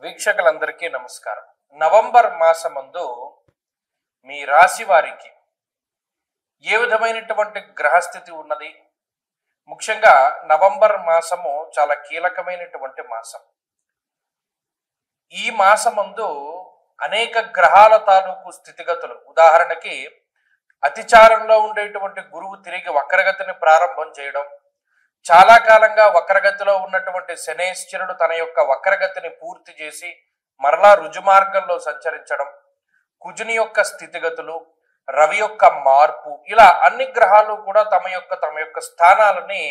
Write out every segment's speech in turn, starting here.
వీక్షకులందరికీ నమస్కారం. నవంబర్ మాసమందు మీ రాశి వారికి ఏ విధమైనటువంటి గ్రహస్థితి ఉన్నది? ముఖ్యంగా నవంబర్ మాసము చాలా కీలకమైనటువంటి మాసం. ఈ మాసమందు అనేక గ్రహాల తాలూకు స్థితిగతులు, ఉదాహరణకి అతిచారంలో ఉండేటువంటి గురువు తిరిగి వక్రగతిని ప్రారంభం చేయడం, చాలా కాలంగా వక్రగతిలో ఉన్నటువంటి శనేశ్వరుడు తన యొక్క వక్రగతిని పూర్తి చేసి మరలా రుజుమార్గంలో సంచరించడం, కుజుని యొక్క స్థితిగతులు, రవి యొక్క మార్పు, ఇలా అన్ని గ్రహాలు కూడా తమ యొక్క స్థానాలని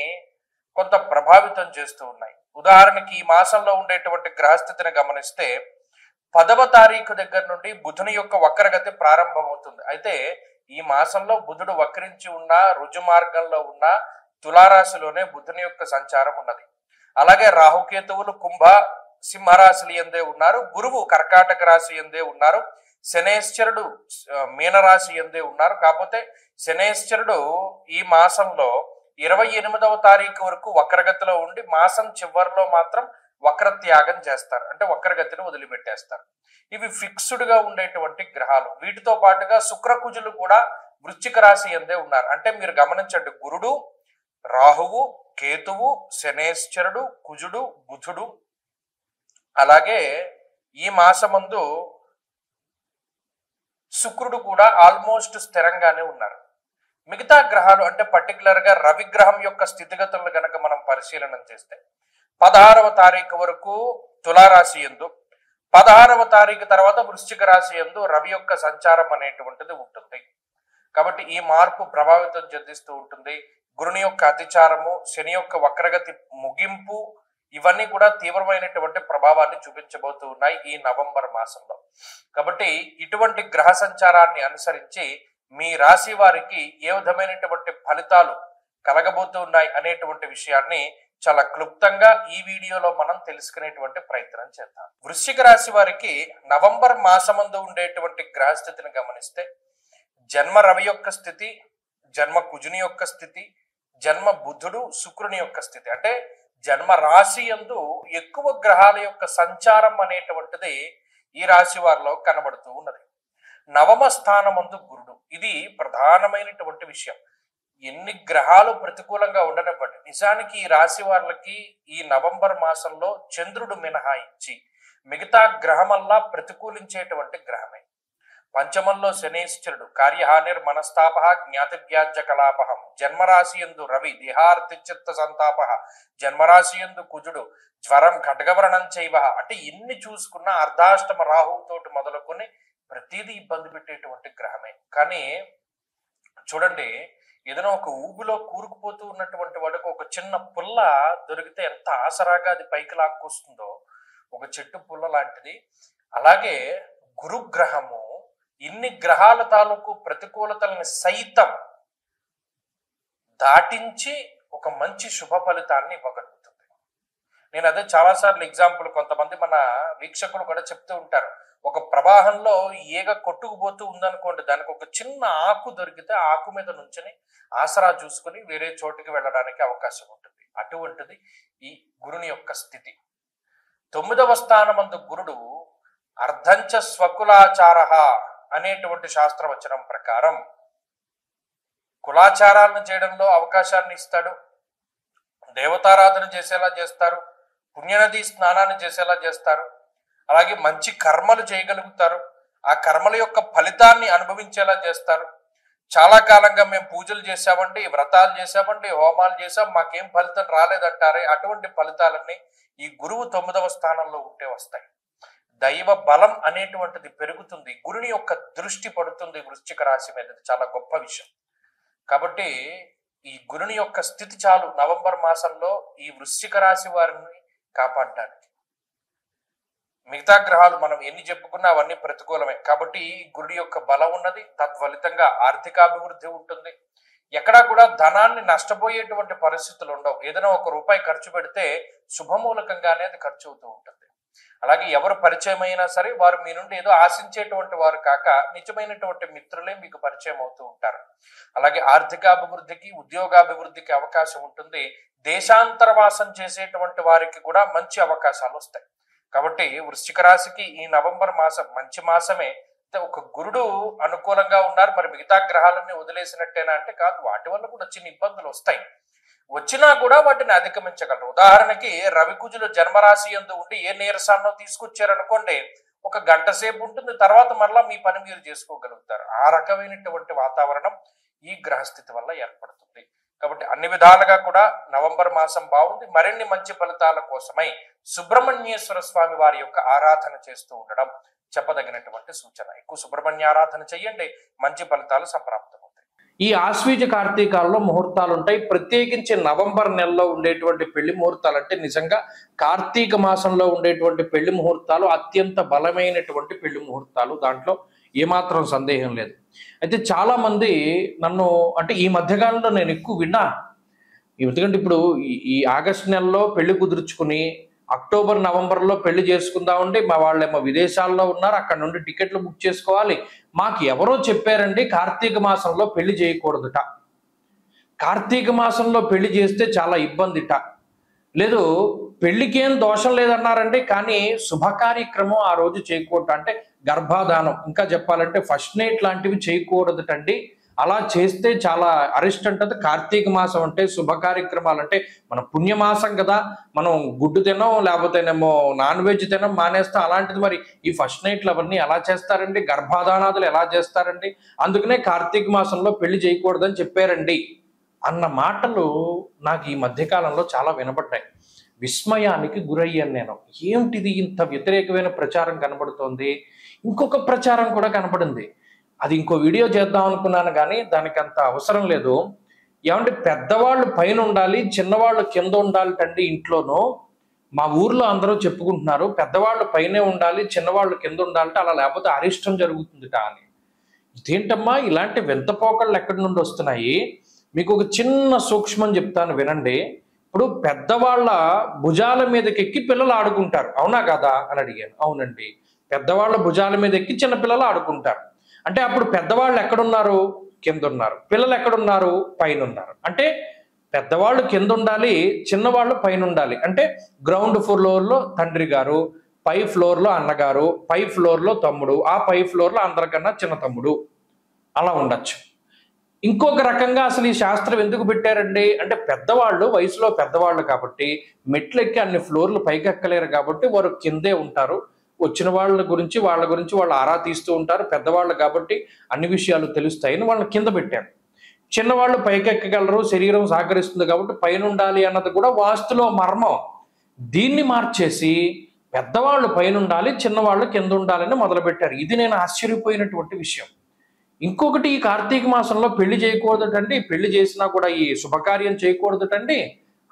కొంత ప్రభావితం చేస్తూ ఉన్నాయి. ఉదాహరణకి ఈ మాసంలో ఉండేటువంటి గ్రహస్థితిని గమనిస్తే 10వ తారీఖు దగ్గర నుండి బుధుని యొక్క వక్రగతి ప్రారంభమవుతుంది. అయితే ఈ మాసంలో బుధుడు వక్రించి ఉన్న రుజుమార్గంలో ఉన్న తులారాశిలోనే బుధుని యొక్క సంచారం ఉన్నది. అలాగే రాహుకేతువులు కుంభ సింహరాశులు ఎందే ఉన్నారు, గురువు కర్కాటక రాశి ఎందే ఉన్నారు, శనేశ్వరుడు మీనరాశి ఎందే ఉన్నారు. కాకపోతే శనేశ్వరుడు ఈ మాసంలో 28వ తారీఖు వరకు వక్రగతిలో ఉండి మాసం చివరిలో మాత్రం వక్రత్యాగం చేస్తారు, అంటే వక్రగతిని వదిలిపెట్టేస్తారు. ఇవి ఫిక్స్డ్ గా ఉండేటువంటి గ్రహాలు. వీటితో పాటుగా శుక్రకుజులు కూడా వృశ్చిక రాశి ఎందే ఉన్నారు. అంటే మీరు గమనించండి, గురుడు, రాహువు, కేతువు, శనేశ్వరుడు, కుజుడు, బుధుడు, అలాగే ఈ మాసమందు శుక్రుడు కూడా ఆల్మోస్ట్ స్థిరంగానే ఉన్నారు. మిగతా గ్రహాలు అంటే పర్టికులర్ గా రవి గ్రహం యొక్క స్థితిగతులను గనక మనం పరిశీలన చేస్తే 16వ తారీఖు వరకు తులారాశి యందు, 16వ తారీఖు తర్వాత వృశ్చిక రాశి యందు రవి యొక్క సంచారం అనేటువంటిది ఉంటుంది. కాబట్టి ఈ మార్పు ప్రభావితం చెందిస్తూ ఉంటుంది. గురుని యొక్క అతిచారము, శని యొక్క వక్రగతి ముగింపు, ఇవన్నీ కూడా తీవ్రమైనటువంటి ప్రభావాన్ని చూపించబోతూ ఉన్నాయి ఈ నవంబర్ మాసంలో. కాబట్టి ఇటువంటి గ్రహ సంచారాన్ని అనుసరించి మీ రాశి వారికి ఏ విధమైనటువంటి ఫలితాలు కలగబోతూ ఉన్నాయి అనేటువంటి విషయాన్ని చాలా క్లుప్తంగా ఈ వీడియోలో మనం తెలుసుకునేటువంటి ప్రయత్నం చేద్దాం. వృశ్చిక రాశి వారికి నవంబర్ మాసమందు ఉండేటువంటి గ్రహస్థితిని గమనిస్తే జన్మ రవి యొక్క స్థితి, జన్మ కుజుని యొక్క స్థితి, జన్మ బుధుడు శుక్రుని యొక్క స్థితి, అంటే జన్మ రాశి యందు ఎక్కువ గ్రహాల యొక్క సంచారం అనేటువంటిది ఈ రాశి వారిలో కనబడుతూ ఉన్నది. నవమ స్థానమందు గురుడు, ఇది ప్రధానమైనటువంటి విషయం. ఎన్ని గ్రహాలు ప్రతికూలంగా ఉండనివ్వండి, నిజానికి ఈ రాశి వాళ్ళకి ఈ నవంబర్ మాసంలో చంద్రుడు మినహాయించి మిగతా గ్రహమల్లా ప్రతికూలించేటువంటి గ్రహమే. పంచమంలో శనేశ్వరుడు కార్యహానిర్ మనస్తాప జ్ఞాతివ్యాజ్య కలాపహం, జన్మరాశి యందు రవి దేహార్తిచిత్త సంతాప, జన్మరాశి యందు కుజుడు జ్వరం ఖడ్గవరణం చైవ, అంటే ఎన్ని చూసుకున్నా అర్ధాష్టమ రాహువుతోటి మొదలుకొని ప్రతిదీ ఇబ్బంది పెట్టేటువంటి గ్రహమే. కానీ చూడండి, ఏదైనా ఒక ఊబిలో కూరుకుపోతూ ఉన్నటువంటి వాడికి ఒక చిన్న పుల్ల దొరికితే ఎంత ఆసరాగా అది పైకి లాక్కొస్తుందో, ఒక చెట్టు పుల్ల లాంటిది. అలాగే గురుగ్రహము ఇన్ని గ్రహాల తాలూకు ప్రతికూలతల్ని సైతం దాటించి ఒక మంచి శుభ ఫలితాన్ని ఇవ్వగలుగుతుంది. నేను అదే చాలాసార్లు ఎగ్జాంపుల్, కొంతమంది మన వీక్షకులు కూడా చెప్తూ ఉంటారు, ఒక ప్రవాహంలో ఈగ కొట్టుకుపోతూ ఉందనుకోండి, దానికి ఒక చిన్న ఆకు దొరికితే ఆకు మీద నుంచుని ఆసరా చూసుకుని వేరే చోటుకి వెళ్ళడానికి అవకాశం ఉంటుంది. అటువంటిది ఈ గురుని యొక్క స్థితి. 9వ స్థానమందు గురుడు అర్ధంచ స్వకులాచార అనేటువంటి శాస్త్రవచనం ప్రకారం కులాచారాలను చేయడంలో అవకాశాన్ని ఇస్తాడు, దేవతారాధన చేసేలా చేస్తారు, పుణ్యనది స్నానాన్ని చేసేలా చేస్తారు, అలాగే మంచి కర్మలు చేయగలుగుతారు, ఆ కర్మల యొక్క ఫలితాన్ని అనుభవించేలా చేస్తారు. చాలా కాలంగా మేము పూజలు చేసామండి, వ్రతాలు చేసామండి, హోమాలు చేసాం, మాకేం ఫలితం రాలేదంటారే, అటువంటి ఫలితాలన్నీ ఈ గురువు 9వ స్థానంలో ఉంటే వస్తాయి. దైవ బలం అనేటువంటిది పెరుగుతుంది, గురుని యొక్క దృష్టి పడుతుంది వృశ్చిక రాశి మీద, చాలా గొప్ప విషయం. కాబట్టి ఈ గురుని యొక్క స్థితి చాలు నవంబర్ మాసంలో ఈ వృశ్చిక రాశి వారిని కాపాడడానికి. మిగతా గ్రహాలు మనం ఎన్ని చెప్పుకున్నా అవన్నీ ప్రతికూలమే. కాబట్టి గురుడి యొక్క బలం ఉన్నది, తత్ఫలితంగా ఆర్థికాభివృద్ధి ఉంటుంది. ఎక్కడా కూడా ధనాన్ని నష్టపోయేటువంటి పరిస్థితులు ఉండవు. ఏదైనా ₹1 ఖర్చు పెడితే శుభమూలకంగానే అది ఖర్చు అవుతూ ఉంటుంది. అలాగే ఎవరు పరిచయం అయినా సరే వారు మీ నుండి ఏదో ఆశించేటువంటి వారు కాక నిజమైనటువంటి మిత్రులే మీకు పరిచయం అవుతూ ఉంటారు. అలాగే ఆర్థికాభివృద్ధికి, ఉద్యోగాభివృద్ధికి అవకాశం ఉంటుంది. దేశాంతరవాసం చేసేటువంటి వారికి కూడా మంచి అవకాశాలు వస్తాయి. కాబట్టి వృశ్చిక రాశికి ఈ నవంబర్ మాసం మంచి మాసమే. ఒక గురుడు అనుకూలంగా ఉన్నారు, మరి మిగతా గ్రహాలన్నీ వదిలేసినట్టేనా అంటే కాదు, వాటి వల్ల కూడా చిన్న ఇబ్బందులు వస్తాయి. వచ్చినా కూడా వాటిని అధిగమించగలరు. ఉదాహరణకి రవికుజులు జన్మరాశి యందు ఉండి ఏ నీరసాన్నో తీసుకొచ్చారనుకోండి, ఒక గంట సేపు ఉంటుంది, తర్వాత మరలా మీ పని మీరు చేసుకోగలుగుతారు. ఆ రకమైనటువంటి వాతావరణం ఈ గ్రహస్థితి వల్ల ఏర్పడుతుంది. కాబట్టి అన్ని విధాలుగా కూడా నవంబర్ మాసం బాగుంది. మరిన్ని మంచి ఫలితాల కోసమై సుబ్రహ్మణ్యేశ్వర స్వామి వారి యొక్క ఆరాధన చేస్తూ ఉండడం చెప్పదగినటువంటి సూచన. ఎక్కువ సుబ్రహ్మణ్య ఆరాధన చెయ్యండి, మంచి ఫలితాలు సంప్రాప్తమవుతాయి. ఈ ఆశ్వీజ కార్తీకాల్లో ముహూర్తాలు ఉంటాయి. ప్రత్యేకించి నవంబర్ నెలలో ఉండేటువంటి పెళ్లి ముహూర్తాలు అంటే నిజంగా కార్తీక మాసంలో ఉండేటువంటి పెళ్లి ముహూర్తాలు అత్యంత బలమైనటువంటి పెళ్లి ముహూర్తాలు, దాంట్లో ఏమాత్రం సందేహం లేదు. అయితే చాలా మంది నన్ను అంటే ఈ మధ్యకాలంలో నేను ఎక్కువ విన్నాను, ఎందుకంటే ఇప్పుడు ఈ ఆగస్టు నెలలో పెళ్లి కుదుర్చుకుని అక్టోబర్ నవంబర్లో పెళ్లి చేసుకుందామండి, మా వాళ్ళేమో విదేశాల్లో ఉన్నారు, అక్కడ నుండి టికెట్లు బుక్ చేసుకోవాలి, మాకు ఎవరో చెప్పారండి కార్తీక మాసంలో పెళ్లి చేయకూడదుట, కార్తీక మాసంలో పెళ్లి చేస్తే చాలా ఇబ్బందిట, లేదు పెళ్లికేం దోషం లేదన్నారండి, కానీ శుభ కార్యక్రమం ఆ రోజు చేయకూడదు, అంటే గర్భాధానం ఇంకా చెప్పాలంటే ఫస్ట్ నైట్ లాంటివి చేయకూడదుటండి, అలా చేస్తే చాలా అరిస్ట్ అంటది. కార్తీక మాసం అంటే శుభ కార్యక్రమాలు అంటే మన పుణ్యమాసం కదా, మనం గుడ్డు తినం లేకపోతేనేమో నాన్ వెజ్ తినం మానేస్తాం, అలాంటిది మరి ఈ ఫస్ట్ నైట్లు అవన్నీ ఎలా చేస్తారండి, గర్భాధానాదులు ఎలా చేస్తారండి, అందుకనే కార్తీక మాసంలో పెళ్లి చేయకూడదని చెప్పారండి అన్న మాటలు నాకు ఈ మధ్యకాలంలో చాలా వినబడ్డాయి. విస్మయానికి గురయ్యాను నేను. ఏమిటిది ఇంత వ్యతిరేకమైన ప్రచారం కనబడుతోంది. ఇంకొక ప్రచారం కూడా కనబడింది, అది ఇంకో వీడియో చేద్దాం అనుకున్నాను కానీ దానికి అంత అవసరం లేదు. ఏమంటే పెద్దవాళ్ళు పైన ఉండాలి, చిన్నవాళ్ళు కింద ఉండాలి తండ్రి ఇంట్లోనూ, మా ఊర్లో అందరూ చెప్పుకుంటున్నారు పెద్దవాళ్ళు పైనే ఉండాలి చిన్నవాళ్ళు కింద ఉండాలంటే, అలా లేకపోతే అరిష్టం జరుగుతుందిట అని. ఇదేంటమ్మా ఇలాంటి వింతపోకళ్ళు ఎక్కడి నుండి వస్తున్నాయి? మీకు ఒక చిన్న సూక్ష్మం చెప్తాను వినండి. ఇప్పుడు పెద్దవాళ్ళ భుజాల మీదకి ఎక్కి పిల్లలు ఆడుకుంటారు, అవునా కదా అని అడిగాను. అవునండి, పెద్దవాళ్ళ భుజాల మీద ఎక్కి చిన్నపిల్లలు ఆడుకుంటారు. అంటే అప్పుడు పెద్దవాళ్ళు ఎక్కడున్నారు? కింద ఉన్నారు. పిల్లలు ఎక్కడున్నారు? పైన ఉన్నారు. అంటే పెద్దవాళ్ళు కింద ఉండాలి, చిన్నవాళ్ళు పైన ఉండాలి. అంటే గ్రౌండ్ ఫ్లోర్లో తండ్రి గారు, పై ఫ్లోర్లో అన్నగారు, పై ఫ్లోర్లో తమ్ముడు, ఆ పై ఫ్లోర్లో అందరికన్నా చిన్న తమ్ముడు, అలా ఉండొచ్చు. ఇంకొక రకంగా అసలు ఈ శాస్త్రం ఎందుకు పెట్టారండి అంటే, పెద్దవాళ్ళు వయసులో పెద్దవాళ్ళు కాబట్టి మెట్లు ఎక్కి అన్ని ఫ్లోర్లు పైకి ఎక్కలేరు కాబట్టి వారు కిందే ఉంటారు. వచ్చిన వాళ్ళ గురించి వాళ్ళు ఆరా తీస్తూ ఉంటారు. పెద్దవాళ్ళు కాబట్టి అన్ని విషయాలు తెలుస్తాయని వాళ్ళని కింద పెట్టారు. చిన్నవాళ్ళు పైకెక్కగలరు, శరీరం సహకరిస్తుంది కాబట్టి పైన ఉండాలి అన్నది కూడా వాస్తులో మర్మం. దీన్ని మార్చేసి పెద్దవాళ్ళు పైన ఉండాలి, చిన్నవాళ్ళు కింద ఉండాలని మొదలుపెట్టారు. ఇది నేను ఆశ్చర్యపోయినటువంటి విషయం. ఇంకొకటి, ఈ కార్తీక మాసంలో పెళ్లి చేయకూడదటండి, పెళ్లి చేసినా కూడా ఈ శుభకార్యం చేయకూడదటండి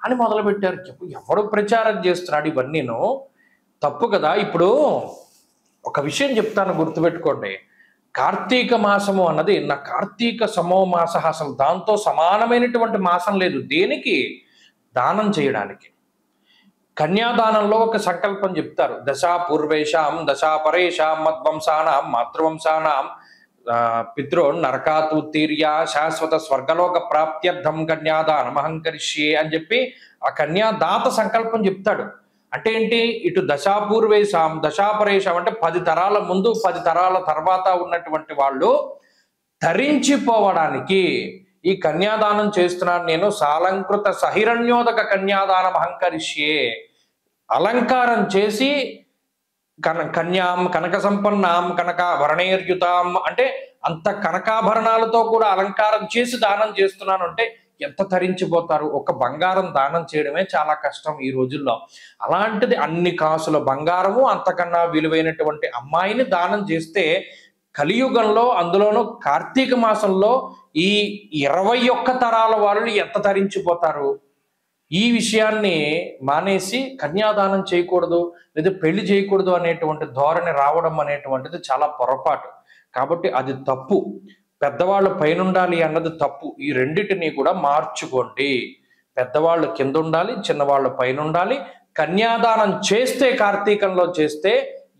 అని మొదలుపెట్టారు. ఎవడు ప్రచారం చేస్తున్నాడు ఇవన్నీను? తప్పు కదా. ఇప్పుడు ఒక విషయం చెప్తాను, గుర్తుపెట్టుకోండి. కార్తీక మాసము అన్నది నా కార్తీక సమో మాస, అసలు దాంతో సమానమైనటువంటి మాసం లేదు. దేనికి? దానం చేయడానికి. కన్యాదానంలో ఒక సంకల్పం చెప్తారు, దశా పూర్వేషాం దశా పరేషాం మద్వంశానాం మాతృవంశానాం పితృ నరకాతుత్తీర్య శాశ్వత స్వర్గలోక ప్రాప్త్యర్థం కన్యాదానం అహంకరిష్యే అని చెప్పి ఆ కన్యాదాత సంకల్పం చెప్తాడు. అంటే ఏంటి? ఇటు దశాపూర్వేశాం దశాపరేషాం అంటే 10 తరాల ముందు 10 తరాల తర్వాత ఉన్నటువంటి వాళ్ళు ధరించిపోవడానికి ఈ కన్యాదానం చేస్తున్నాను నేను. సాలంకృత సహిరణ్యోదక కన్యాదానం అహంకరిష్యే, అలంకారం చేసి కన్యాం కనక సంపన్నాం కనకాభరణేర్యుతాం అంటే అంత కనకాభరణాలతో కూడా అలంకారం చేసి దానం చేస్తున్నాను అంటే ఎంత తరించిపోతారు. ఒక బంగారం దానం చేయడమే చాలా కష్టం ఈ రోజుల్లో. అలాంటిది అన్ని కాసుల బంగారము, అంతకన్నా విలువైనటువంటి అమ్మాయిని దానం చేస్తే కలియుగంలో, అందులోనూ కార్తీక మాసంలో ఈ 21 తరాల వాళ్ళు ఎంత తరించిపోతారు. ఈ విషయాన్ని మానేసి కన్యాదానం చేయకూడదు లేదా పెళ్లి చేయకూడదు అనేటువంటి ధోరణి రావడం అనేటువంటిది చాలా పొరపాటు. కాబట్టి అది తప్పు. పెద్దవాళ్ళు పైన ఉండాలి అన్నది తప్పు. ఈ రెండిటిని కూడా మార్చుకోండి. పెద్దవాళ్ళు కింద ఉండాలి, చిన్నవాళ్ళు పైన ఉండాలి. కన్యాదానం చేస్తే, కార్తీకంలో చేస్తే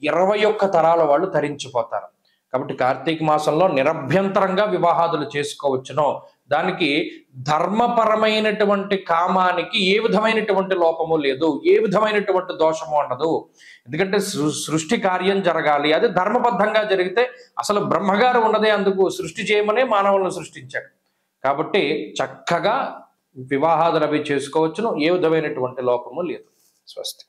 21 తరాల వాళ్ళు తరించిపోతారు. కాబట్టి కార్తీక మాసంలో నిరభ్యంతరంగా వివాహాదులు చేసుకోవచ్చును. దానికి ధర్మపరమైనటువంటి కామానికి ఏ విధమైనటువంటి లోపము లేదు, ఏ విధమైనటువంటి దోషము ఉండదు. ఎందుకంటే సృష్టి కార్యం జరగాలి, అది ధర్మబద్ధంగా జరిగితే అసలు బ్రహ్మగారు ఉన్నదే అందుకు, సృష్టి చేయమనే మానవులను సృష్టించాడు. కాబట్టి చక్కగా వివాహాదులు అవి చేసుకోవచ్చును, ఏ విధమైనటువంటి లోపము లేదు. స్వస్తి.